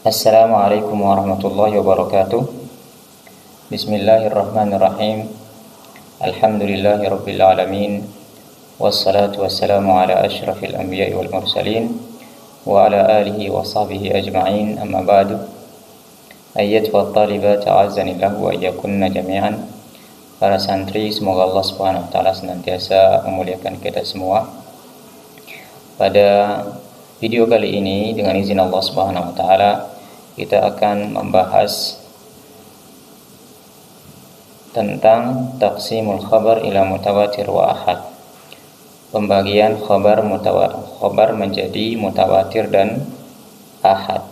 Assalamualaikum warahmatullahi wabarakatuh. Bismillahirrahmanirrahim. Alhamdulillahi rabbil alamin. Wassalatu wassalamu ala asyrafil anbiya'i wal mursalin wa ala alihi wa sahbihi ajma'in, amma ba'du. Ayyatuhat talibat a'azzanillahu wa iyyakunna jami'an. Para santri, semoga Allah Subhanahu wa taala senantiasa memuliakan kita semua. Pada video kali ini, dengan izin Allah Subhanahu wa taala, kita akan membahas tentang taqsimul khabar ila mutawatir wa ahad. Pembagian khabar menjadi mutawatir dan ahad.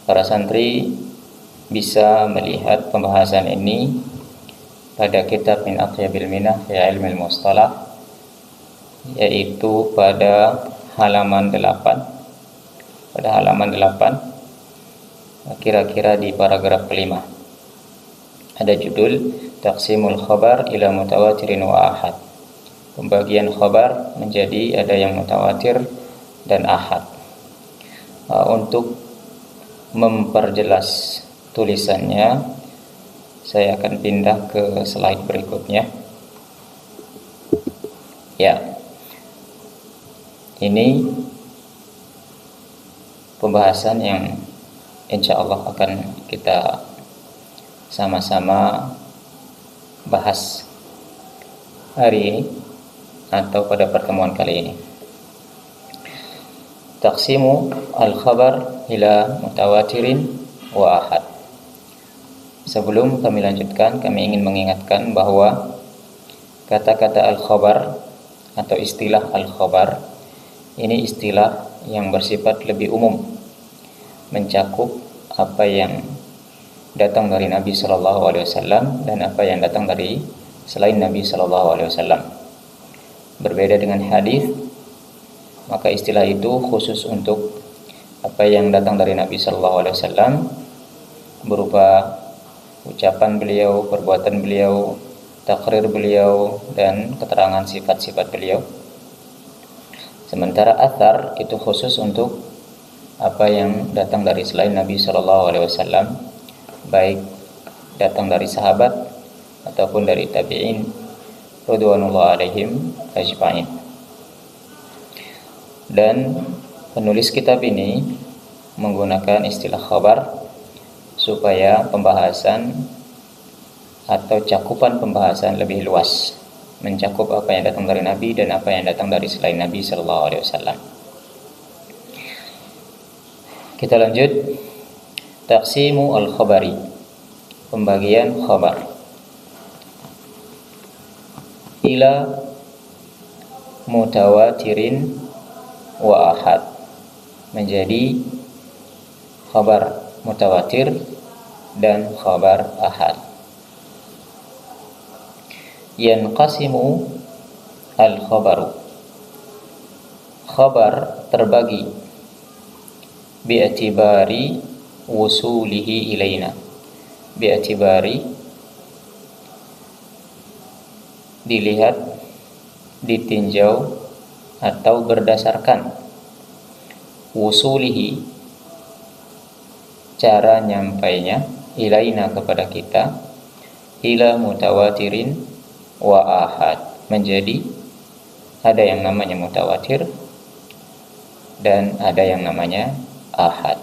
Para santri bisa melihat pembahasan ini pada kitab Min Athyabil Minah fi Ilmil Mustalah, yaitu pada halaman 8. Pada halaman 8, kira-kira di paragraf kelima, ada judul Taqsimul khabar ila mutawatirin wa ahad. Pembagian khabar menjadi ada yang mutawatir dan ahad. Untuk memperjelas tulisannya, saya akan pindah ke slide berikutnya. Ya, ini pembahasan yang insya Allah akan kita sama-sama bahas hari ini atau pada pertemuan kali ini. Taqsimu al-khabar ila mutawatirin wa ahad. Sebelum kami lanjutkan, kami ingin mengingatkan bahwa kata-kata al-khabar atau istilah al-khabar ini istilah yang bersifat lebih umum, mencakup apa yang datang dari Nabi Shallallahu Alaihi Wasallam dan apa yang datang dari selain Nabi Shallallahu Alaihi Wasallam. Berbeda dengan hadis, maka istilah itu khusus untuk apa yang datang dari Nabi Shallallahu Alaihi Wasallam berupa ucapan beliau, perbuatan beliau, takrir beliau, dan keterangan sifat-sifat beliau. Sementara athar itu khusus untuk apa yang datang dari selain Nabi Shallallahu Alaihi Wasallam, baik datang dari sahabat ataupun dari tabi'in radhiyallahu alaihim ajma'in. Dan penulis kitab ini menggunakan istilah khabar supaya pembahasan atau cakupan pembahasan lebih luas, mencakup apa yang datang dari Nabi dan apa yang datang dari selain Nabi Shallallahu Alaihi Wasallam. Kita lanjut. Taqsimu al-khabari, pembagian khabar, ila mutawatirin wa ahad, menjadi khabar mutawatir dan khabar ahad. Yanqasimu al-khabaru, khabar terbagi bi'atibari wusulihi ilaina. Bi'atibari dilihat, ditinjau atau berdasarkan, wusulihi cara nyampainya, ilaina kepada kita, ila mutawatirin wa ahad, menjadi ada yang namanya mutawatir dan ada yang namanya ahad.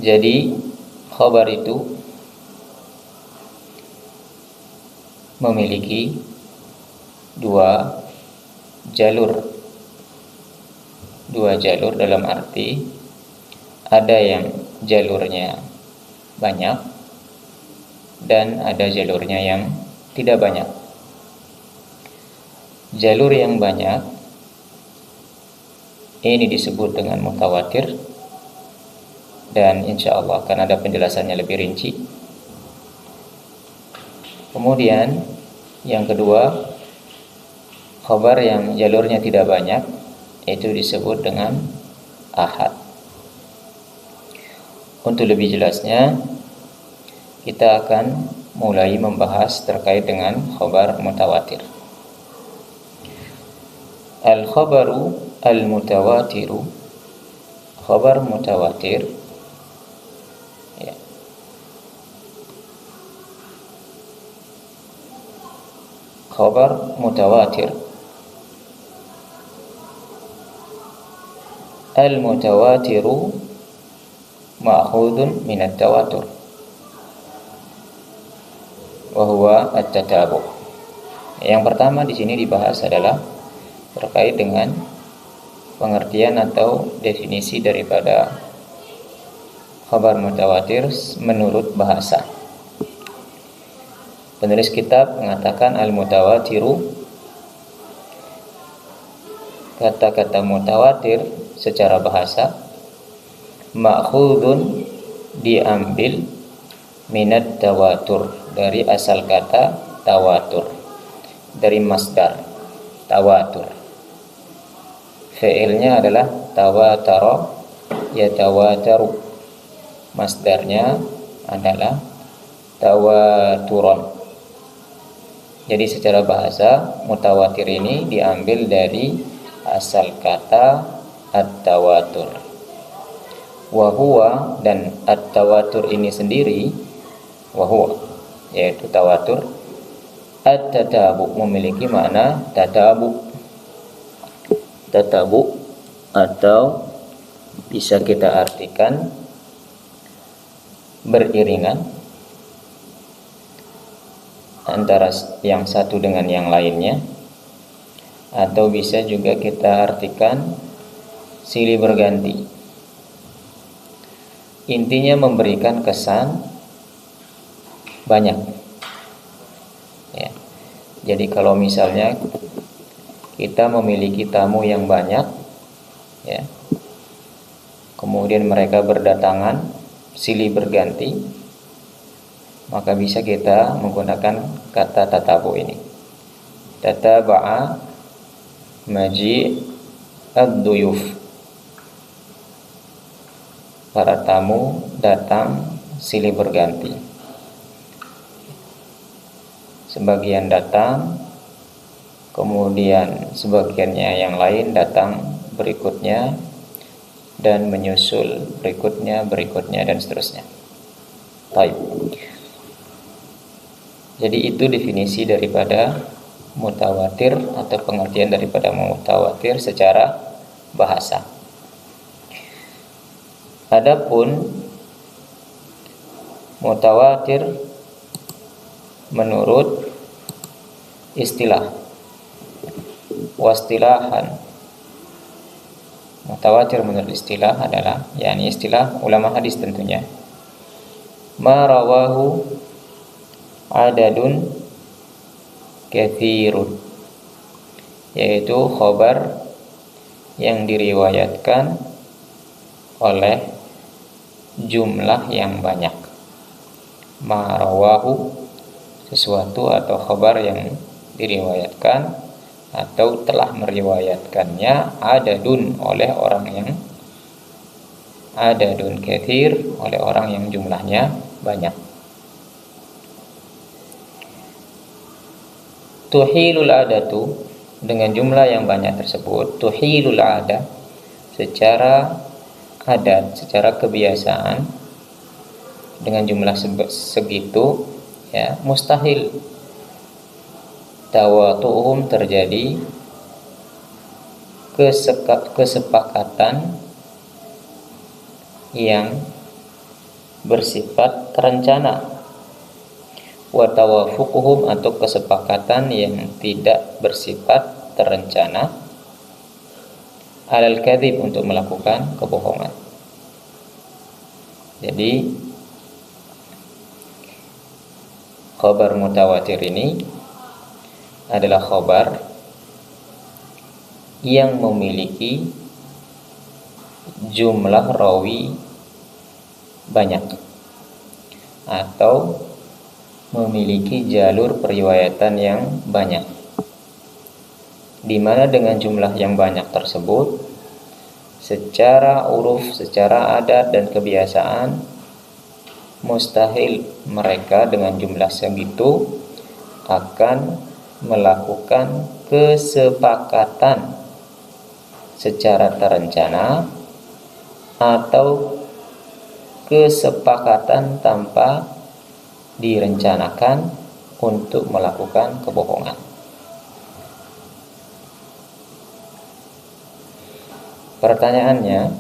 Jadi khabar itu memiliki dua jalur dalam arti ada yang jalurnya banyak dan ada jalurnya yang tidak banyak. Jalur yang banyak ini disebut dengan mutawatir, dan insya Allah akan ada penjelasannya lebih rinci. Kemudian yang kedua, khabar yang jalurnya tidak banyak, itu disebut dengan ahad. Untuk lebih jelasnya, kita akan mulai membahas terkait dengan khabar mutawatir. Al-khabaru al-mutawatiru, khabar mutawatir, ya. Khabar mutawatir. Al-mutawatiru ma'khudun min at-tawatur wa huwa at-tatabu'. Yang pertama di sini dibahas adalah terkait dengan pengertian atau definisi daripada khabar mutawatir menurut bahasa. Penulis kitab mengatakan al-mutawatiru, kata-kata mutawatir secara bahasa ma'khudun, diambil, minat tawatur, dari asal kata tawatur, dari masdar tawatur. Fi'ilnya adalah tawatara yatawataru, masdarnya adalah tawaturon. Jadi secara bahasa mutawatir ini diambil dari asal kata at-tawatur. Wa huwa, dan at-tawatur ini sendiri, wa huwa yaitu tawatur, at-tatabu, memiliki makna tatabu. Tatabu atau bisa kita artikan beriringan antara yang satu dengan yang lainnya, atau bisa juga kita artikan silih berganti. Intinya memberikan kesan banyak, ya. Jadi kalau misalnya kita memiliki tamu yang banyak, ya, kemudian mereka berdatangan silih berganti, maka bisa kita menggunakan kata tatabu ini. Tataba'a maji ad-duyuf, para tamu datang silih berganti. Sebagian datang, kemudian sebagiannya yang lain datang berikutnya, dan menyusul berikutnya, dan seterusnya. Baik. Jadi itu definisi daripada mutawatir atau pengertian daripada mutawatir secara bahasa. Adapun mutawatir menurut istilah, wastilahan, mutawatir menurut istilah adalah, yakni istilah ulama hadis tentunya, ma rawahu adadun katsirun, yaitu khabar yang diriwayatkan oleh jumlah yang banyak. Ma rawahu, sesuatu atau khabar yang diriwayatkan atau telah meriwayatkannya adadun, oleh orang yang adadun katsir, oleh orang yang jumlahnya banyak. Tuhilul adatu, dengan jumlah yang banyak tersebut, tuhilul ada, secara adat, secara kebiasaan, dengan jumlah segitu, ya, mustahil tawatuhum, terjadi kesepakatan yang bersifat terencana, wa tawafuquhum, atau kesepakatan yang tidak bersifat terencana, alal kadzib, untuk melakukan kebohongan. Jadi khabar mutawatir ini adalah khabar yang memiliki jumlah rawi banyak atau memiliki jalur periwayatan yang banyak, di mana dengan jumlah yang banyak tersebut, secara uruf, secara adat dan kebiasaan, mustahil mereka dengan jumlah segitu akan melakukan kesepakatan secara terencana atau kesepakatan tanpa direncanakan untuk melakukan kebohongan. Pertanyaannya,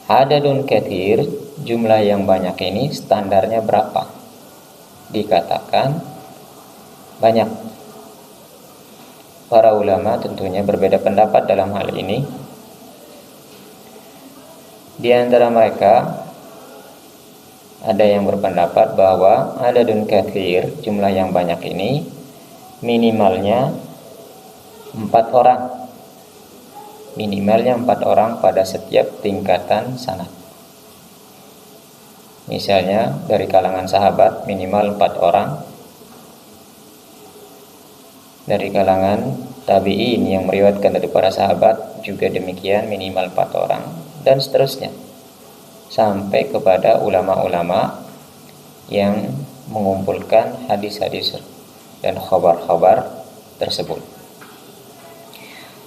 adadun katsir, jumlah yang banyak ini standarnya berapa? Dikatakan banyak. Para ulama tentunya berbeda pendapat dalam hal ini. Di antara mereka ada yang berpendapat bahwa adadun katsir, jumlah yang banyak ini minimalnya 4 orang. Minimalnya 4 orang pada setiap tingkatan sanad. Misalnya dari kalangan sahabat minimal 4 orang, dari kalangan tabi'in yang meriwayatkan dari para sahabat juga demikian minimal 4 orang, dan seterusnya sampai kepada ulama-ulama yang mengumpulkan hadis-hadis dan khabar-khabar tersebut.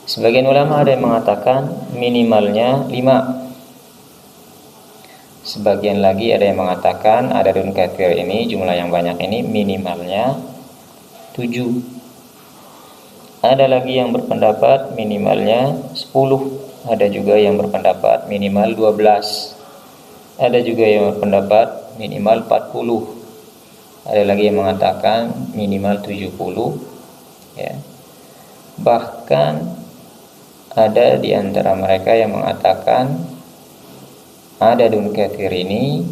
Sebagian ulama ada yang mengatakan minimalnya 5. Sebagian lagi ada yang mengatakan adadun katsir ini, jumlah yang banyak ini minimalnya 7. Ada lagi yang berpendapat minimalnya 10. Ada juga yang berpendapat minimal 12. Ada juga yang berpendapat minimal 40. Ada lagi yang mengatakan minimal 70, ya. Bahkan ada di antara mereka yang mengatakan adadun katsir ini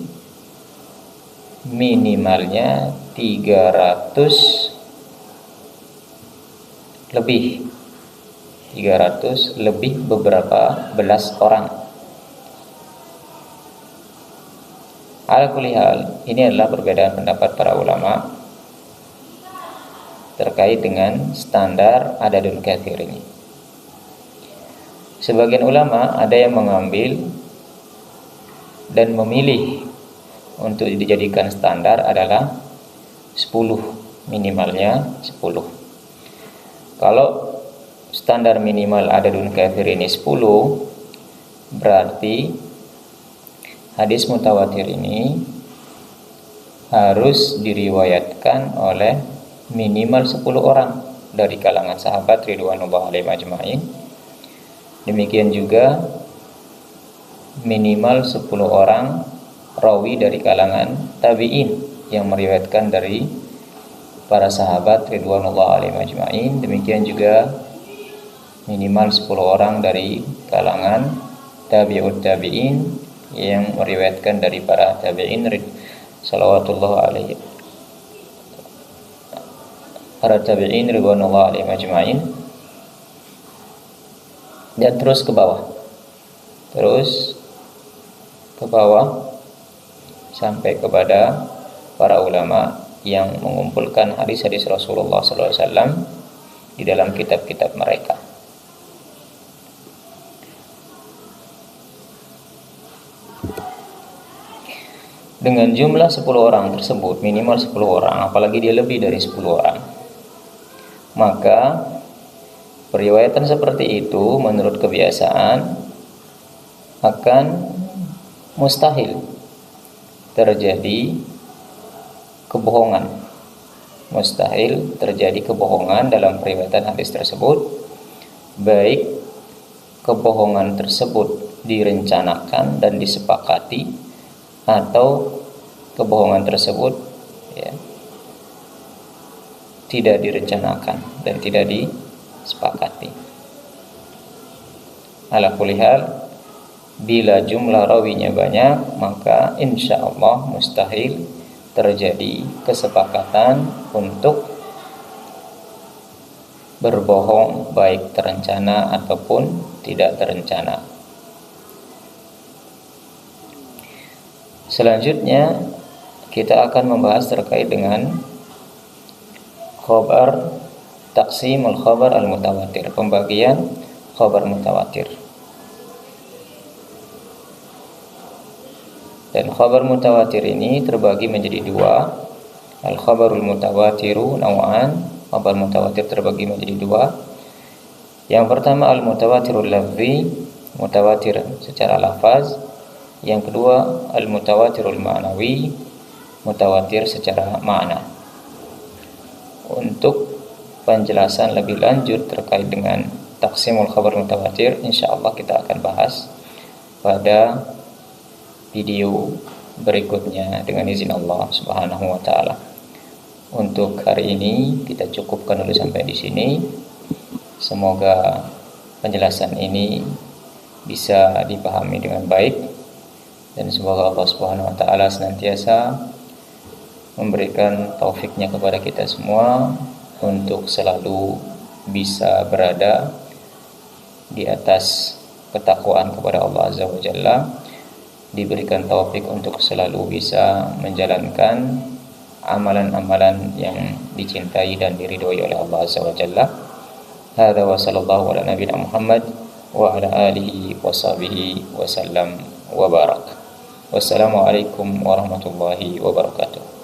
minimalnya 300 lebih beberapa belas orang. Ala kulli hal, ini adalah perbedaan pendapat para ulama terkait dengan standar adadun katsir ini. Sebagian ulama ada yang mengambil dan memilih untuk dijadikan standar adalah 10, minimalnya 10. Kalau standar minimal adadun katsir ini 10, berarti hadis mutawatir ini harus diriwayatkan oleh minimal 10 orang dari kalangan sahabat ridwanullah alaihim ajmain. Demikian juga minimal 10 orang rawi dari kalangan tabi'in yang meriwayatkan dari para sahabat ridwanullah alaihim ajmain. Demikian juga minimal 10 orang dari kalangan tabi'ut tabi'in yang meriwayatkan dari para tabi'in salawatullah alaihi, para tabi'in ridwanullah alaihim ajmain, dan terus ke bawah sampai kepada para ulama yang mengumpulkan hadis-hadis Rasulullah SAW di dalam kitab-kitab mereka. Dengan jumlah 10 orang tersebut, minimal 10 orang, apalagi dia lebih dari 10 orang, maka periwayatan seperti itu menurut kebiasaan akan mustahil terjadi kebohongan. Mustahil terjadi kebohongan dalam periwayatan hadis tersebut, baik kebohongan tersebut direncanakan dan disepakati atau kebohongan tersebut tidak direncanakan dan tidak disepakati. Ala kulli hal, bila jumlah rawinya banyak, maka insya Allah mustahil terjadi kesepakatan untuk berbohong, baik terencana ataupun tidak terencana. Selanjutnya kita akan membahas terkait dengan khabar, taqsimul khabar al-mutawatir, pembagian khabar mutawatir. Dan khabar mutawatir ini terbagi menjadi 2. Al-khabarul mutawatiru naw'an, khabar mutawatir terbagi menjadi 2. Yang pertama al-mutawatirul lafzi, mutawatir secara lafaz. Yang kedua al-mutawatirul ma'nawi, mutawatir secara makna. Untuk penjelasan lebih lanjut terkait dengan taqsimul khabar mutawatir, insyaallah kita akan bahas pada video berikutnya dengan izin Allah Subhanahu wa taala. Untuk hari ini kita cukupkan dulu sampai di sini. Semoga penjelasan ini bisa dipahami dengan baik, dan semoga Allah Subhanahu wa taala senantiasa memberikan taufiknya kepada kita semua untuk selalu bisa berada di atas ketakwaan kepada Allah Azza wa Jalla, diberikan taufik untuk selalu bisa menjalankan amalan-amalan yang dicintai dan diridhoi oleh Allah Azza wa Jalla. Hadza wa sallallahu ala nabiyina Muhammad wa ala alihi wa sahbihi wa sallam wa barak. Wassalamualaikum warahmatullahi wabarakatuh.